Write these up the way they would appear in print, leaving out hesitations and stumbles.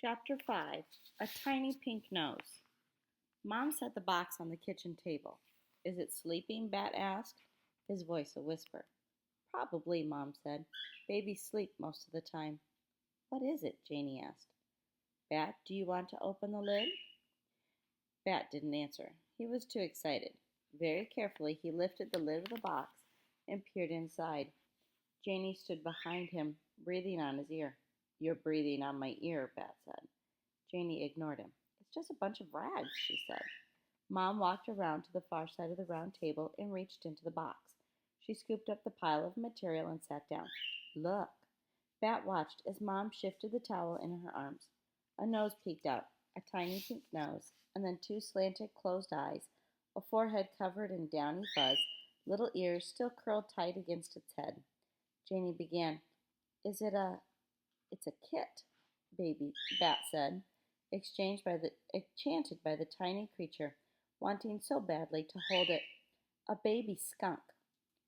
Chapter 5. A Tiny Pink Nose. Mom set the box on the kitchen table. Is it sleeping? Bat asked, his voice a whisper. Probably, Mom said. Babies sleep most of the time. What is it? Janie asked. Bat, do you want to open the lid? Bat didn't answer. He was too excited. Very carefully, he lifted the lid of the box and peered inside. Janie stood behind him, breathing on his ear. You're breathing on my ear, Bat said. Janie ignored him. It's just a bunch of rags, she said. Mom walked around to the far side of the round table and reached into the box. She scooped up the pile of material and sat down. Look. Bat watched as Mom shifted the towel in her arms. A nose peeked out, a tiny pink nose, and then two slanted closed eyes, a forehead covered in downy fuzz, little ears still curled tight against its head. Janie began. It's a kit, baby, Bat said, enchanted by the tiny creature, wanting so badly to hold it. A baby skunk.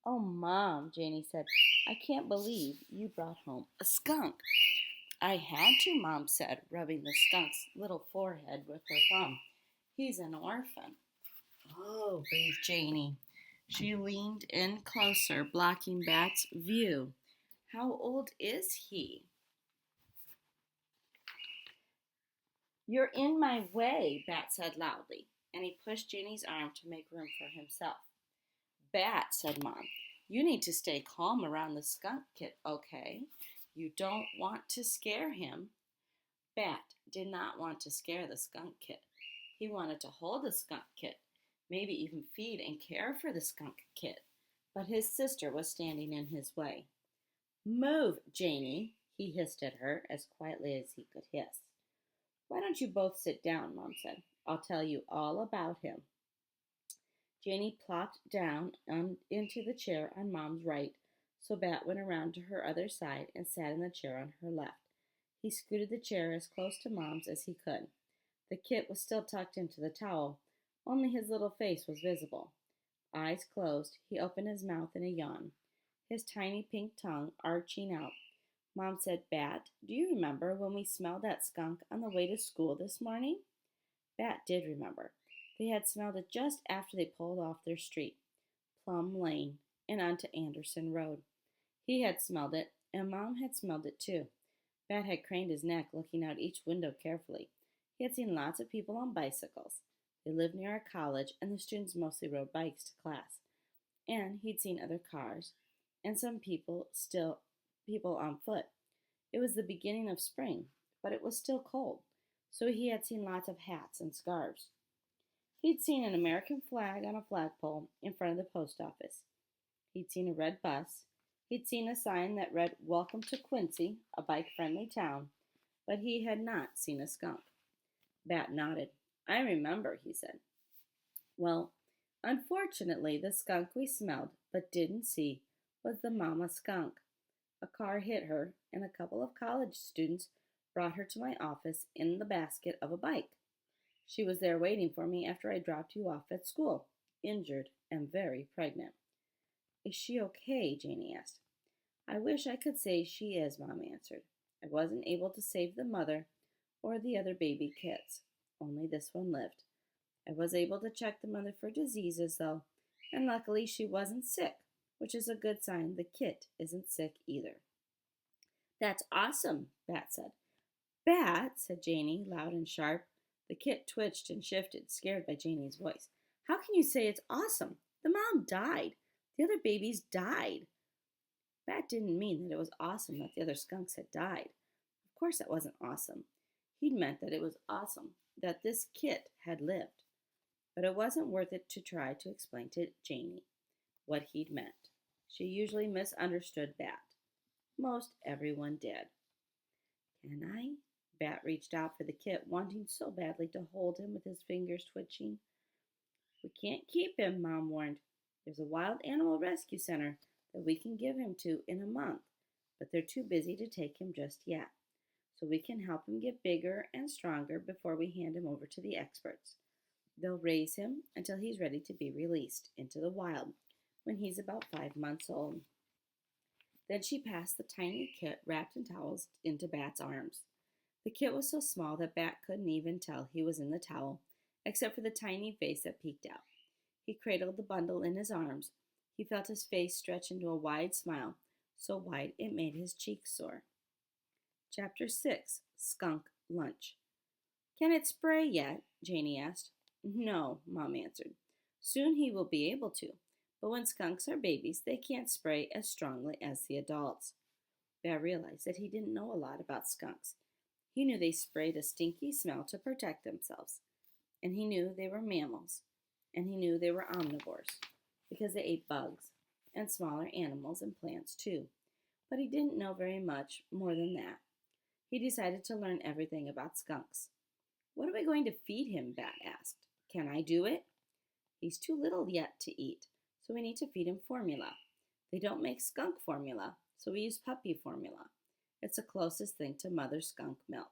Oh, Mom, Janie said, I can't believe you brought home a skunk. I had to, Mom said, rubbing the skunk's little forehead with her thumb. He's an orphan. Oh, breathed Janie. She leaned in closer, blocking Bat's view. How old is he? You're in my way, Bat said loudly, and he pushed Janie's arm to make room for himself. Bat, said Mom, you need to stay calm around the skunk kit, okay? You don't want to scare him. Bat did not want to scare the skunk kit. He wanted to hold the skunk kit, maybe even feed and care for the skunk kit, but his sister was standing in his way. Move, Janie, he hissed at her as quietly as he could hiss. Why don't you both sit down, Mom said. I'll tell you all about him. Janie plopped down into the chair on Mom's right, so Bat went around to her other side and sat in the chair on her left. He scooted the chair as close to Mom's as he could. The kit was still tucked into the towel, only his little face was visible. Eyes closed, he opened his mouth in a yawn, his tiny pink tongue arching out. Mom said, Bat, do you remember when we smelled that skunk on the way to school this morning? Bat did remember. They had smelled it just after they pulled off their street, Plum Lane, and onto Anderson Road. He had smelled it, and Mom had smelled it too. Bat had craned his neck, looking out each window carefully. He had seen lots of people on bicycles. They lived near a college, and the students mostly rode bikes to class. And he'd seen other cars, and some people on foot. It was the beginning of spring, but it was still cold, so he had seen lots of hats and scarves. He'd seen an American flag on a flagpole in front of the post office. He'd seen a red bus. He'd seen a sign that read, Welcome to Quincy, a bike-friendly town, but he had not seen a skunk. Bat nodded. I remember, he said. Well, unfortunately, the skunk we smelled but didn't see was the mama skunk. A car hit her, and a couple of college students brought her to my office in the basket of a bike. She was there waiting for me after I dropped you off at school, injured and very pregnant. Is she okay? Janie asked. I wish I could say she is, Mom answered. I wasn't able to save the mother or the other baby kits. Only this one lived. I was able to check the mother for diseases, though, and luckily she wasn't sick, which is a good sign the kit isn't sick either. That's awesome, Bat said. Bat, said Janie, loud and sharp. The kit twitched and shifted, scared by Janie's voice. How can you say it's awesome? The mom died. The other babies died. Bat didn't mean that it was awesome that the other skunks had died. Of course that wasn't awesome. He'd meant that it was awesome that this kit had lived. But it wasn't worth it to try to explain to Janie what he'd meant. She usually misunderstood Bat. Most everyone did. Can I? Bat reached out for the kit, wanting so badly to hold him with his fingers twitching. We can't keep him, Mom warned. There's a wild animal rescue center that we can give him to in a month, but they're too busy to take him just yet. So we can help him get bigger and stronger before we hand him over to the experts. They'll raise him until he's ready to be released into the wild when he's about 5 months old. Then she passed the tiny kit wrapped in towels into Bat's arms. The kit was so small that Bat couldn't even tell he was in the towel, except for the tiny face that peeked out. He cradled the bundle in his arms. He felt his face stretch into a wide smile, so wide it made his cheeks sore. Chapter 6 Skunk Lunch. Can it spray yet? Janie asked. No, Mom answered. Soon he will be able to, but when skunks are babies, they can't spray as strongly as the adults. Bear realized that he didn't know a lot about skunks. He knew they sprayed a stinky smell to protect themselves, and he knew they were mammals, and he knew they were omnivores, because they ate bugs and smaller animals and plants too. But he didn't know very much more than that. He decided to learn everything about skunks. What are we going to feed him? Bat asked. Can I do it? He's too little yet to eat, so we need to feed him formula. They don't make skunk formula, so we use puppy formula. It's the closest thing to mother skunk milk.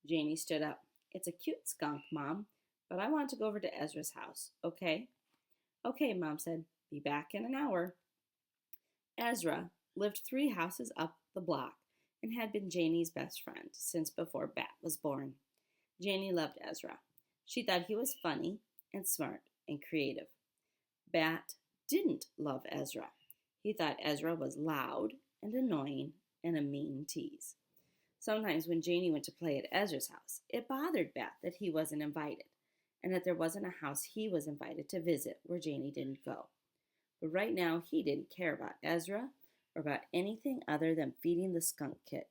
Janie stood up. It's a cute skunk, Mom, but I want to go over to Ezra's house, okay? Okay, Mom said. Be back in an hour. Ezra lived 3 houses up the block and had been Janie's best friend since before Bat was born. Janie loved Ezra. She thought he was funny and smart and creative. Bat didn't love Ezra. He thought Ezra was loud and annoying and a mean tease. Sometimes when Janie went to play at Ezra's house, it bothered Bat that he wasn't invited and that there wasn't a house he was invited to visit where Janie didn't go. But right now he didn't care about Ezra or about anything other than feeding the skunk kit.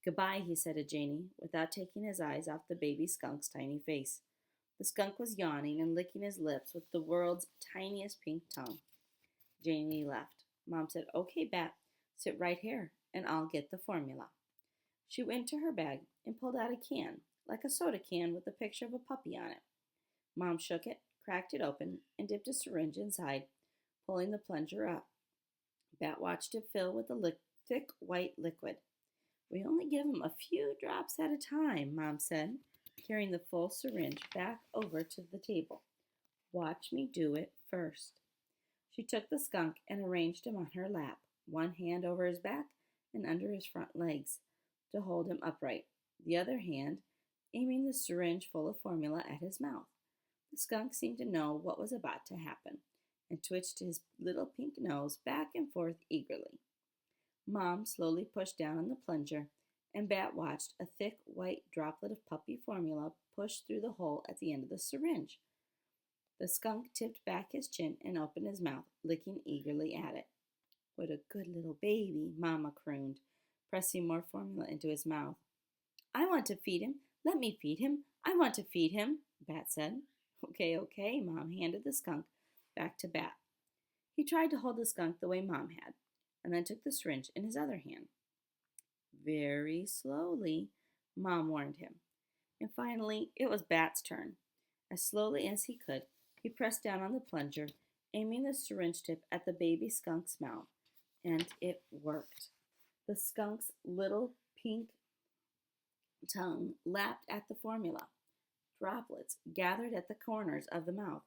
Goodbye, he said to Janie, without taking his eyes off the baby skunk's tiny face. The skunk was yawning and licking his lips with the world's tiniest pink tongue. Janie left. Mom said, Okay, Bat, sit right here, and I'll get the formula. She went to her bag and pulled out a can, like a soda can with a picture of a puppy on it. Mom shook it, cracked it open, and dipped a syringe inside, pulling the plunger up. Bat watched it fill with the thick white liquid. We only give him a few drops at a time, Mom said, carrying the full syringe back over to the table. Watch me do it first. She took the skunk and arranged him on her lap, one hand over his back and under his front legs, to hold him upright, the other hand aiming the syringe full of formula at his mouth. The skunk seemed to know what was about to happen and twitched his little pink nose back and forth eagerly. Mom slowly pushed down on the plunger, and Bat watched a thick white droplet of puppy formula push through the hole at the end of the syringe. The skunk tipped back his chin and opened his mouth, licking eagerly at it. What a good little baby, Mama crooned, pressing more formula into his mouth. I want to feed him. Let me feed him. I want to feed him, Bat said. Okay, Mom handed the skunk back to Bat. He tried to hold the skunk the way Mom had, and then took the syringe in his other hand. Very slowly, Mom warned him. And finally, it was Bat's turn. As slowly as he could, he pressed down on the plunger, aiming the syringe tip at the baby skunk's mouth, and it worked. The skunk's little pink tongue lapped at the formula. Droplets gathered at the corners of the mouth,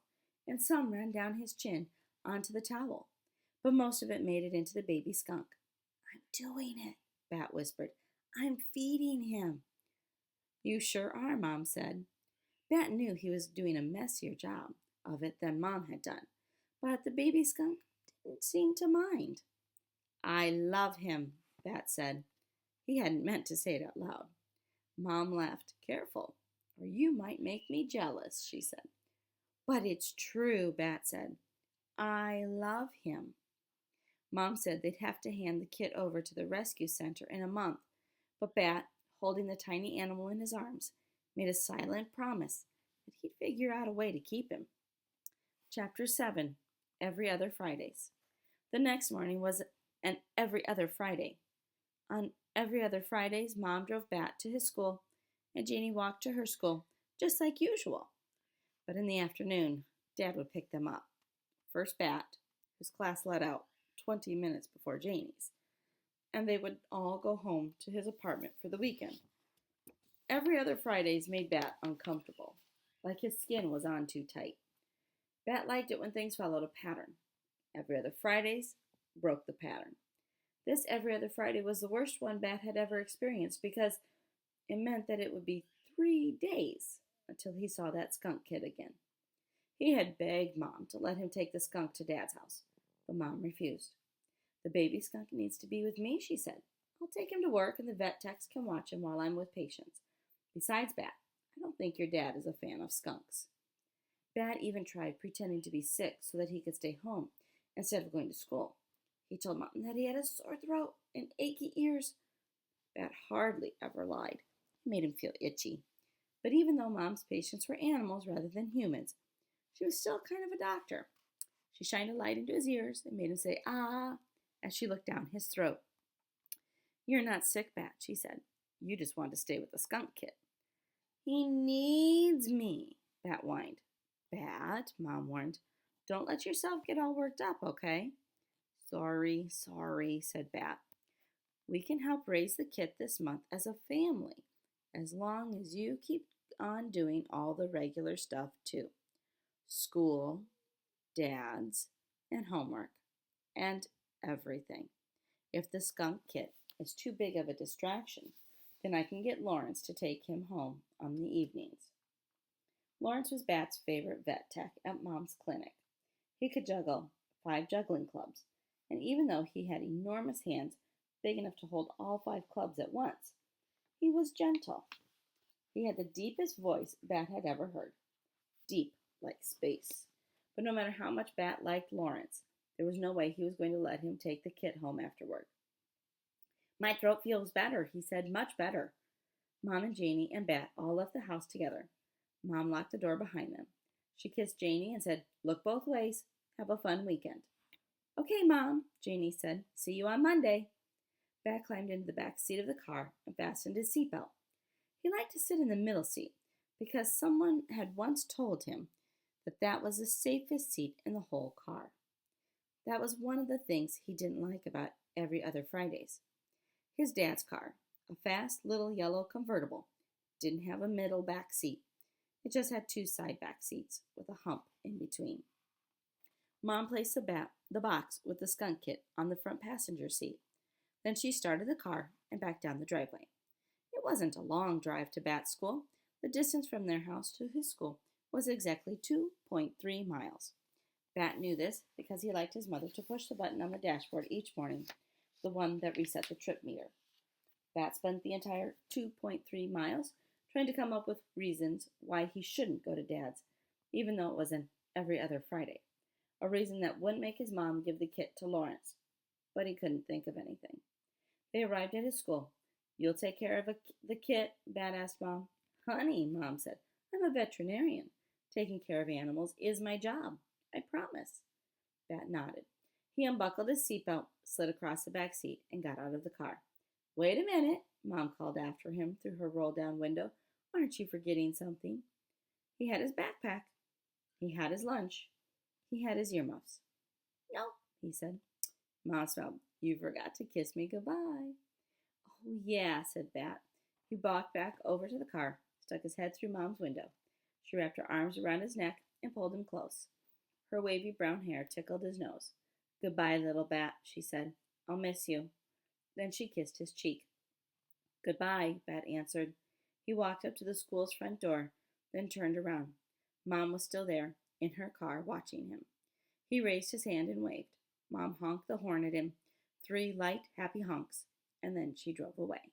and some ran down his chin onto the towel, but most of it made it into the baby skunk. I'm doing it, Bat whispered. I'm feeding him. You sure are, Mom said. Bat knew he was doing a messier job of it than Mom had done, but the baby skunk didn't seem to mind. I love him, Bat said. He hadn't meant to say it out loud. Mom laughed. Careful, or you might make me jealous, she said. But it's true, Bat said. I love him. Mom said they'd have to hand the kit over to the rescue center in a month, but Bat, holding the tiny animal in his arms, made a silent promise that he'd figure out a way to keep him. Chapter 7 Every Other Fridays. The next morning was an every other Friday. On every other Fridays, Mom drove Bat to his school, and Janie walked to her school, just like usual. But in the afternoon, Dad would pick them up. First Bat, whose class let out 20 minutes before Janie's, and they would all go home to his apartment for the weekend. Every other Fridays made Bat uncomfortable, like his skin was on too tight. Bat liked it when things followed a pattern. Every other Fridays broke the pattern. This every other Friday was the worst one Bat had ever experienced because It meant that it would be 3 days until he saw that skunk kid again. He had begged Mom to let him take the skunk to Dad's house, but Mom refused. The baby skunk needs to be with me, she said. I'll take him to work and the vet techs can watch him while I'm with patients. Besides, Bat, I don't think your dad is a fan of skunks. Bat even tried pretending to be sick so that he could stay home instead of going to school. He told Mom that he had a sore throat and achy ears. Bat hardly ever lied. It made him feel itchy. But even though Mom's patients were animals rather than humans, she was still kind of a doctor. She shined a light into his ears and made him say, "Ah," as she looked down his throat. "You're not sick, Bat," she said. "You just want to stay with the skunk kid." "He needs me," Bat whined. "Bat," Mom warned, "don't let yourself get all worked up, okay?" "Sorry, sorry," said Bat. "We can help raise the kid this month as a family, as long as you keep on doing all the regular stuff, too. School, Dad's, and homework, and everything. If the skunk kid is too big of a distraction, then I can get Lawrence to take him home on the evenings." Lawrence was Bat's favorite vet tech at Mom's clinic. He could juggle 5 juggling clubs, and even though he had enormous hands big enough to hold all 5 clubs at once, he was gentle. He had the deepest voice Bat had ever heard, deep like space. But no matter how much Bat liked Lawrence, there was no way he was going to let him take the kid home after work. "My throat feels better," he said, "much better." Mom and Janie and Bat all left the house together. Mom locked the door behind them. She kissed Janie and said, "Look both ways. Have a fun weekend." "Okay, Mom," Janie said. "See you on Monday." Bat climbed into the back seat of the car and fastened his seatbelt. He liked to sit in the middle seat because someone had once told him that that was the safest seat in the whole car. That was one of the things he didn't like about every other Fridays. His dad's car, a fast little yellow convertible, didn't have a middle back seat. It just had 2 side back seats with a hump in between. Mom placed the box with the skunk kit on the front passenger seat. Then she started the car and backed down the driveway. It wasn't a long drive to Bat's school. The distance from their house to his school was exactly 2.3 miles. Bat knew this because he liked his mother to push the button on the dashboard each morning, the one that reset the trip meter. Bat spent the entire 2.3 miles trying to come up with reasons why he shouldn't go to Dad's, even though it was an every other Friday. A reason that wouldn't make his mom give the kit to Lawrence. But he couldn't think of anything. They arrived at his school. "You'll take care of the kit?" Bat asked Mom. "Honey," Mom said, "I'm a veterinarian. Taking care of animals is my job. I promise." Bat nodded. He unbuckled his seatbelt, slid across the back seat, and got out of the car. "Wait a minute," Mom called after him through her roll-down window. "Aren't you forgetting something?" He had his backpack. He had his lunch. He had his earmuffs. "Nope," he said. Mom smiled. "You forgot to kiss me goodbye." "Oh, yeah," said Bat. He walked back over to the car, stuck his head through Mom's window. She wrapped her arms around his neck and pulled him close. Her wavy brown hair tickled his nose. "Goodbye, little Bat," she said. "I'll miss you." Then she kissed his cheek. "Goodbye," Bat answered. He walked up to the school's front door, then turned around. Mom was still there, in her car, watching him. He raised his hand and waved. Mom honked the horn at him, 3 light, happy honks, and then she drove away.